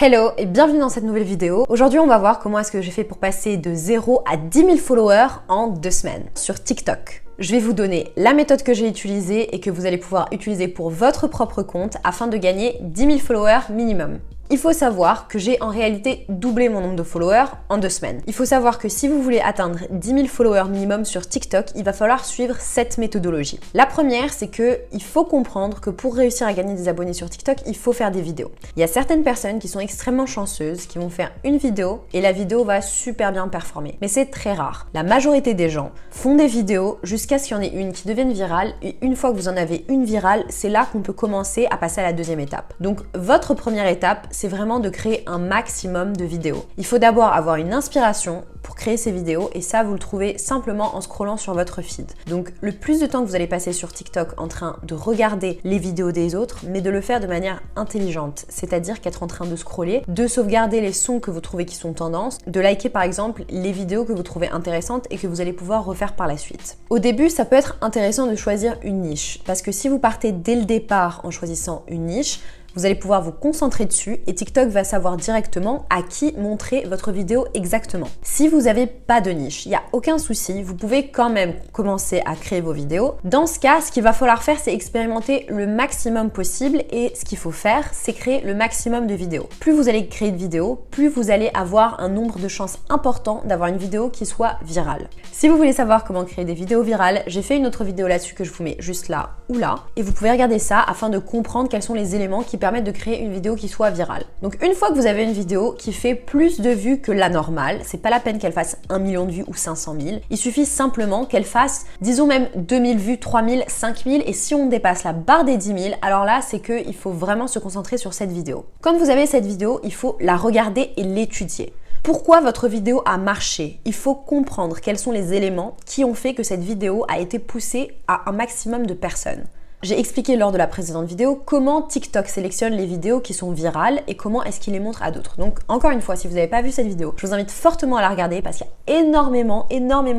Hello et bienvenue dans cette nouvelle vidéo. Aujourd'hui on va voir comment est-ce que j'ai fait pour passer de 0 à 10 000 followers en 2 semaines sur TikTok. Je vais vous donner la méthode que j'ai utilisée et que vous allez pouvoir utiliser pour votre propre compte afin de gagner 10 000 followers minimum. Il faut savoir que j'ai en réalité doublé mon nombre de followers en 2 semaines. Il faut savoir que si vous voulez atteindre 10 000 followers minimum sur TikTok, il va falloir suivre cette méthodologie. La première, c'est qu'il faut comprendre que pour réussir à gagner des abonnés sur TikTok, il faut faire des vidéos. Il y a certaines personnes qui sont extrêmement chanceuses, qui vont faire une vidéo et la vidéo va super bien performer. Mais c'est très rare. La majorité des gens font des vidéos jusqu'à ce qu'il y en ait une qui devienne virale et une fois que vous en avez une virale, c'est là qu'on peut commencer à passer à la deuxième étape. Donc votre première étape, c'est vraiment de créer un maximum de vidéos. Il faut d'abord avoir une inspiration pour créer ces vidéos et ça vous le trouvez simplement en scrollant sur votre feed. Donc le plus de temps que vous allez passer sur TikTok en train de regarder les vidéos des autres, mais de le faire de manière intelligente, c'est-à-dire qu'être en train de scroller, de sauvegarder les sons que vous trouvez qui sont tendance, de liker par exemple les vidéos que vous trouvez intéressantes et que vous allez pouvoir refaire par la suite. Au début, ça peut être intéressant de choisir une niche parce que si vous partez dès le départ en choisissant une niche, vous allez pouvoir vous concentrer dessus et TikTok va savoir directement à qui montrer votre vidéo exactement. Si vous n'avez pas de niche, il n'y a aucun souci, vous pouvez quand même commencer à créer vos vidéos. Dans ce cas, ce qu'il va falloir faire, c'est expérimenter le maximum possible et ce qu'il faut faire, c'est créer le maximum de vidéos. Plus vous allez créer de vidéos, plus vous allez avoir un nombre de chances important d'avoir une vidéo qui soit virale. Si vous voulez savoir comment créer des vidéos virales, j'ai fait une autre vidéo là-dessus que je vous mets juste là ou là et vous pouvez regarder ça afin de comprendre quels sont les éléments qui permettent de créer une vidéo qui soit virale. Donc une fois que vous avez une vidéo qui fait plus de vues que la normale, c'est pas la peine qu'elle fasse 1 million de vues ou 500 000, il suffit simplement qu'elle fasse, disons même 2000 vues, 3000, 5000 et si on dépasse la barre des 10 000, alors là c'est qu'il faut vraiment se concentrer sur cette vidéo. Quand vous avez cette vidéo, il faut la regarder et l'étudier. Pourquoi votre vidéo a marché? Il faut comprendre quels sont les éléments qui ont fait que cette vidéo a été poussée à un maximum de personnes. J'ai expliqué lors de la précédente vidéo comment TikTok sélectionne les vidéos qui sont virales et comment est-ce qu'il les montre à d'autres. Donc encore une fois, si vous n'avez pas vu cette vidéo, je vous invite fortement à la regarder parce qu'il y a énormément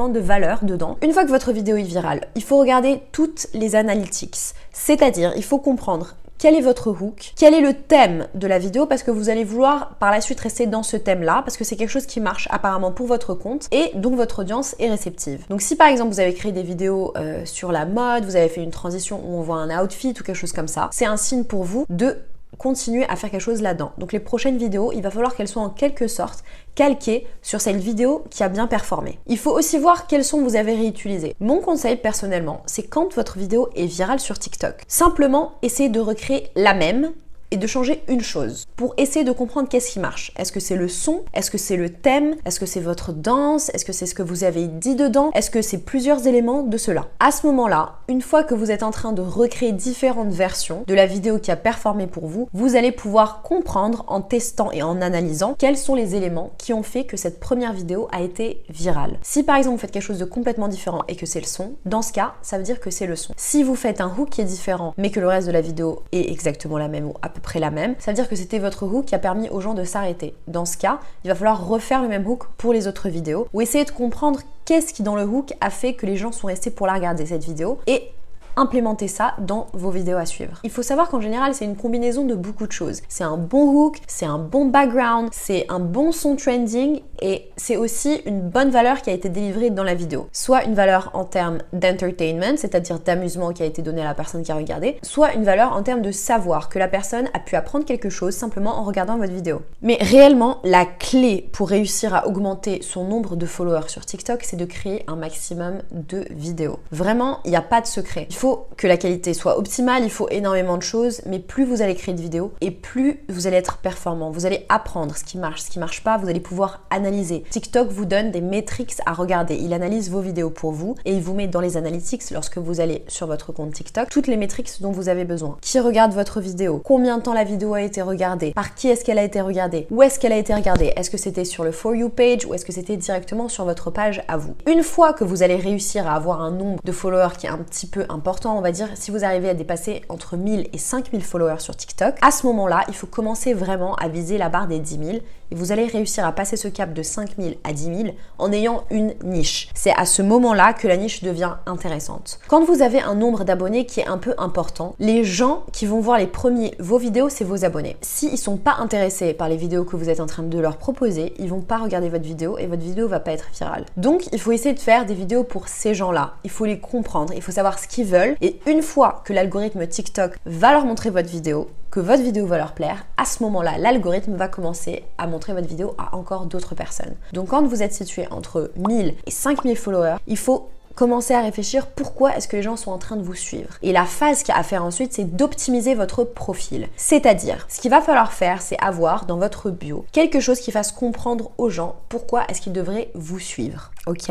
de valeur dedans. Une fois que votre vidéo est virale, il faut regarder toutes les analytics, c'est-à-dire il faut comprendre quel est votre hook, quel est le thème de la vidéo parce que vous allez vouloir par la suite rester dans ce thème-là parce que c'est quelque chose qui marche apparemment pour votre compte et donc votre audience est réceptive. Donc si par exemple vous avez créé des vidéos sur la mode, vous avez fait une transition où on voit un outfit ou quelque chose comme ça, c'est un signe pour vous de continuer à faire quelque chose là-dedans. Donc les prochaines vidéos, il va falloir qu'elles soient en quelque sorte calquées sur cette vidéo qui a bien performé. Il faut aussi voir quels sons vous avez réutilisés. Mon conseil personnellement, c'est quand votre vidéo est virale sur TikTok, simplement essayez de recréer la même et de changer une chose pour essayer de comprendre qu'est-ce qui marche. Est-ce que c'est le son? Est-ce que c'est le thème? Est-ce que c'est votre danse? Est-ce que c'est ce que vous avez dit dedans? Est-ce que c'est plusieurs éléments de cela? À ce moment-là, une fois que vous êtes en train de recréer différentes versions de la vidéo qui a performé pour vous, vous allez pouvoir comprendre en testant et en analysant quels sont les éléments qui ont fait que cette première vidéo a été virale. Si par exemple vous faites quelque chose de complètement différent et que c'est le son, dans ce cas, ça veut dire que c'est le son. Si vous faites un hook qui est différent mais que le reste de la vidéo est exactement la même ou à peu près la même, ça veut dire que c'était votre hook qui a permis aux gens de s'arrêter. Dans ce cas, il va falloir refaire le même hook pour les autres vidéos ou essayer de comprendre qu'est-ce qui dans le hook a fait que les gens sont restés pour la regarder cette vidéo et implémenter ça dans vos vidéos à suivre. Il faut savoir qu'en général, c'est une combinaison de beaucoup de choses. C'est un bon hook, c'est un bon background, c'est un bon son trending et c'est aussi une bonne valeur qui a été délivrée dans la vidéo. Soit une valeur en termes d'entertainment, c'est-à-dire d'amusement qui a été donné à la personne qui a regardé, soit une valeur en termes de savoir, que la personne a pu apprendre quelque chose simplement en regardant votre vidéo. Mais réellement, la clé pour réussir à augmenter son nombre de followers sur TikTok, c'est de créer un maximum de vidéos. Vraiment, il n'y a pas de secret. Il faut que la qualité soit optimale, il faut énormément de choses, mais plus vous allez créer de vidéos et plus vous allez être performant. Vous allez apprendre ce qui marche pas, vous allez pouvoir analyser. TikTok vous donne des métriques à regarder. Il analyse vos vidéos pour vous et il vous met dans les analytics lorsque vous allez sur votre compte TikTok toutes les métriques dont vous avez besoin. Qui regarde votre vidéo? Combien de temps la vidéo a été regardée? Par qui est-ce qu'elle a été regardée? Où est-ce qu'elle a été regardée? Est-ce que c'était sur le For You page ou est-ce que c'était directement sur votre page à vous? Une fois que vous allez réussir à avoir un nombre de followers qui est un petit peu important, on va dire, si vous arrivez à dépasser entre 1000 et 5000 followers sur TikTok, à ce moment-là, il faut commencer vraiment à viser la barre des 10 000 et vous allez réussir à passer ce cap de 5 000 à 10 000 en ayant une niche. C'est à ce moment-là que la niche devient intéressante. Quand vous avez un nombre d'abonnés qui est un peu important, les gens qui vont voir les premiers vos vidéos, c'est vos abonnés. S'ils sont pas intéressés par les vidéos que vous êtes en train de leur proposer, ils vont pas regarder votre vidéo et votre vidéo va pas être virale. Donc, il faut essayer de faire des vidéos pour ces gens-là. Il faut les comprendre, il faut savoir ce qu'ils veulent et une fois que l'algorithme TikTok va leur montrer votre vidéo, que votre vidéo va leur plaire, à ce moment-là, l'algorithme va commencer à montrer votre vidéo à encore d'autres personnes. Donc quand vous êtes situé entre 1000 et 5000 followers, il faut commencer à réfléchir pourquoi est-ce que les gens sont en train de vous suivre. Et la phase qu'il y a à faire ensuite, c'est d'optimiser votre profil. C'est-à-dire, ce qu'il va falloir faire, c'est avoir dans votre bio quelque chose qui fasse comprendre aux gens pourquoi est-ce qu'ils devraient vous suivre. Ok ?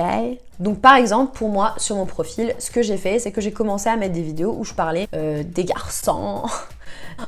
Donc par exemple, pour moi, sur mon profil, ce que j'ai fait, c'est que j'ai commencé à mettre des vidéos où je parlais des garçons,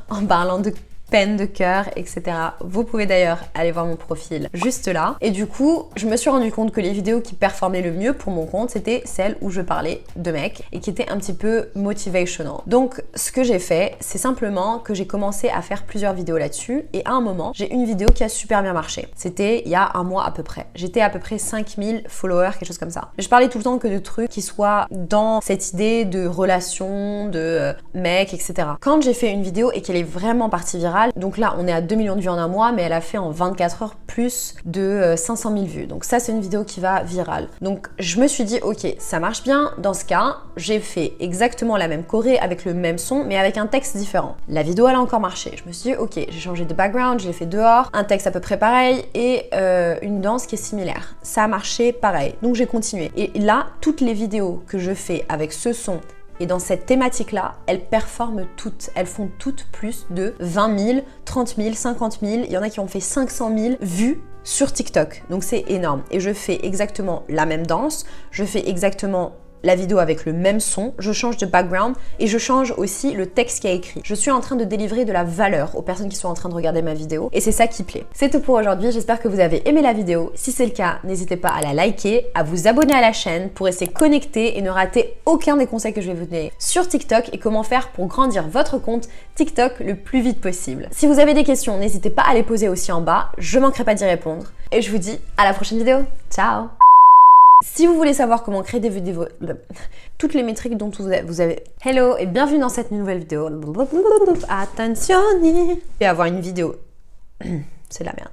en parlant de peine de cœur, etc. Vous pouvez d'ailleurs aller voir mon profil juste là. Et du coup, je me suis rendu compte que les vidéos qui performaient le mieux pour mon compte, c'était celles où je parlais de mecs et qui étaient un petit peu motivational. Donc, ce que j'ai fait, c'est simplement que j'ai commencé à faire plusieurs vidéos là-dessus et à un moment, j'ai une vidéo qui a super bien marché. C'était il y a un mois à peu près. J'étais à peu près 5000 followers, quelque chose comme ça. Mais je parlais tout le temps que de trucs qui soient dans cette idée de relation, de mecs, etc. Quand j'ai fait une vidéo et qu'elle est vraiment partie virale, donc là on est à 2 millions de vues en un mois, mais elle a fait en 24 heures plus de 500 000 vues. Donc ça c'est une vidéo qui va virale. Donc je me suis dit ok, ça marche bien. Dans ce cas, j'ai fait exactement la même choré avec le même son, mais avec un texte différent. La vidéo elle a encore marché. Je me suis dit ok, j'ai changé de background, je l'ai fait dehors, un texte à peu près pareil et une danse qui est similaire. Ça a marché pareil. Donc j'ai continué. Et là, toutes les vidéos que je fais avec ce son et dans cette thématique-là, elles performent toutes. Elles font toutes plus de 20 000, 30 000, 50 000. Il y en a qui ont fait 500 000 vues sur TikTok. Donc c'est énorme. Et je fais exactement la même danse. Je fais exactement la vidéo avec le même son, je change de background et je change aussi le texte qui est écrit. Je suis en train de délivrer de la valeur aux personnes qui sont en train de regarder ma vidéo et c'est ça qui plaît. C'est tout pour aujourd'hui, j'espère que vous avez aimé la vidéo. Si c'est le cas, n'hésitez pas à la liker, à vous abonner à la chaîne pour rester connecté et ne rater aucun des conseils que je vais vous donner sur TikTok et comment faire pour grandir votre compte TikTok le plus vite possible. Si vous avez des questions, n'hésitez pas à les poser aussi en bas, je manquerai pas d'y répondre. Et je vous dis à la prochaine vidéo. Ciao! Si vous voulez savoir comment créer des vidéos, toutes les métriques dont vous avez... Hello et bienvenue dans cette nouvelle vidéo. Attention! Et avoir une vidéo... C'est de la merde.